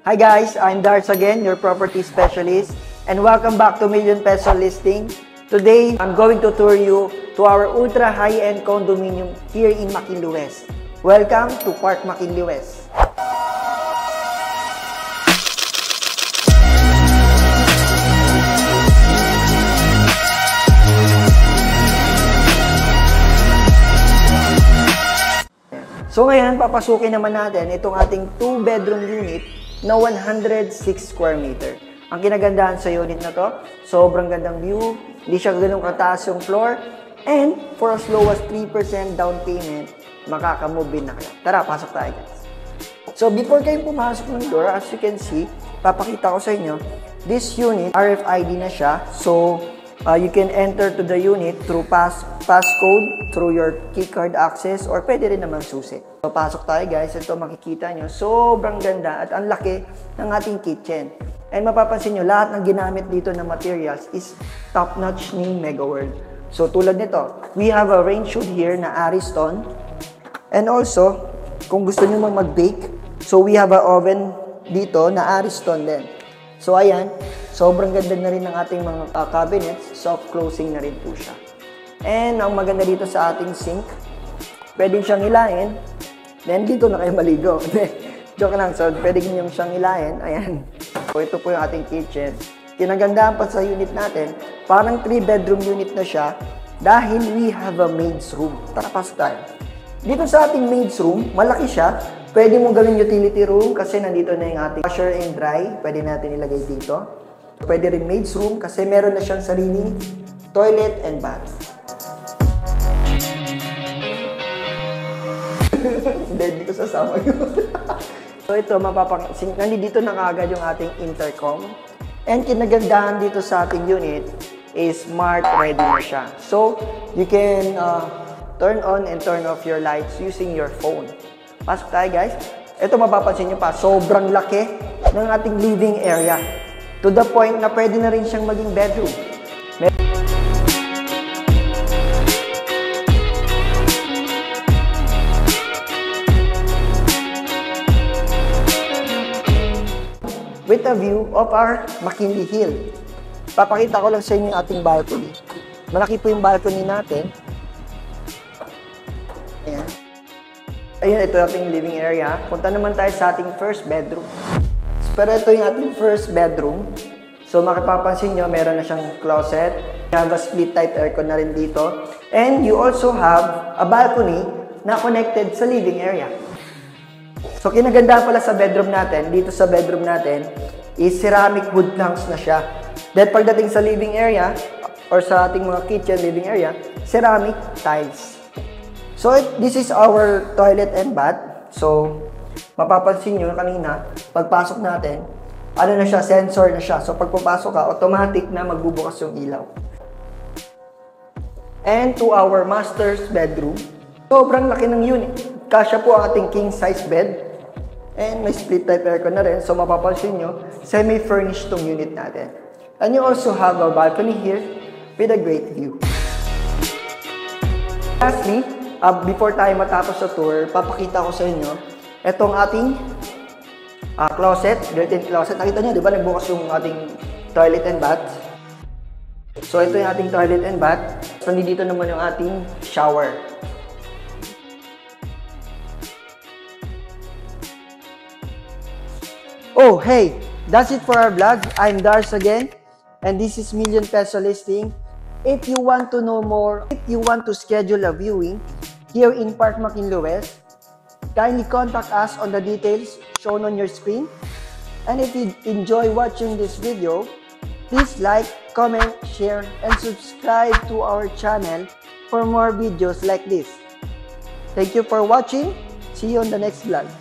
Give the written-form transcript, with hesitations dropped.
Hi guys, I'm Dars again, your property specialist, and welcome back to Million Peso Listing. Today, I'm going to tour you to our ultra high-end condominium here in McKinley West. Welcome to Park McKinley West. So ngayon, papasukin naman natin itong ating 2-bedroom unit na 106 square meter. Ang kinagandahan sa unit na to, sobrang gandang view, hindi siya ganun kataas yung floor, and for as low as 3% down payment, makaka-move in na kayo. Tara, pasok tayo guys. So before kayo pumasok ng door, as you can see, papakita ko sa inyo, this unit, RFID na siya, so you can enter to the unit through passcode, through your keycard access, or pwede rin naman susi. So, pasok tayo guys. Ito makikita nyo, sobrang ganda at ang laki ng ating kitchen. And mapapansin nyo, lahat ng ginamit dito na materials is top-notch ni MegaWorld. So, tulad nito, we have a range hood here na Ariston. And also, kung gusto nyo mag-bake, so we have a oven dito na Ariston din. So, ayan, sobrang ganda na rin ng ating mga cabinets. Soft closing na rin po siya. And ang maganda dito sa ating sink, pwede siyang hilahin. Then, dito na kayo maligo. Joke lang. So, pwede nyo siyang hilahin. Ayan. So, ito po yung ating kitchen. Kinagandahan pa sa unit natin, parang 3-bedroom unit na siya dahil we have a maid's room. Tara, pasok tayo. Dito sa ating maid's room, malaki siya. Pwede mong gawin utility room kasi nandito na yung ating washer and dry. Pwede natin ilagay dito. Pwede rin maid's room kasi meron na siyang sariling toilet and bath. Hindi ko sasama yun. So ito, nandito na kaagad yung ating intercom. And kinagandahan dito sa ating unit is smart ready na siya. So, you can turn on and turn off your lights using your phone. Pasok tayo guys. Ito mapapansin nyo pa, sobrang laki ng ating living area. To the point na pwede na rin siyang maging bedroom. With a view of our McKinley Hill. Papakita ko lang sa inyo yung ating balcony. Malaki po yung balcony natin. Ayan. Ayun, ito yung ating living area. Punta naman tayo sa ating first bedroom. Pero ito yung ating first bedroom. So makipapansin nyo, meron na siyang closet. You have a split type aircon na rin dito. And you also have a balcony na connected sa living area. So kinagandahan pala sa bedroom natin, dito sa bedroom natin, is ceramic wood planks na siya. Then pagdating sa living area, or sa ating mga kitchen living area, ceramic tiles. So, this is our toilet and bath. So, mapapansin nyo kanina, pagpasok natin, ano na siya, sensor na siya. So, pag papasok ka, automatic na magbubukas yung ilaw. And to our master's bedroom, sobrang laki ng unit. Kasya po ang ating king size bed. And may split type aircon na rin. So, mapapansin nyo, semi-furnished tong unit natin. And you also have a balcony here with a great view. Lastly, before tayo matapos sa tour, papakita ko sa inyo itong ating closet, built-in closet. Nakita nyo, di ba, nagbukas yung ating toilet and bath. So, ito yung ating toilet and bath. So, nandito naman yung ating shower. Oh, hey! That's it for our vlog. I'm Dars again, and this is Million Peso Listing. If you want to know more, if you want to schedule a viewing here in Park McKinley West, kindly contact us on the details shown on your screen. And if you enjoy watching this video, please like, comment, share, and subscribe to our channel for more videos like this. Thank you for watching. See you on the next vlog.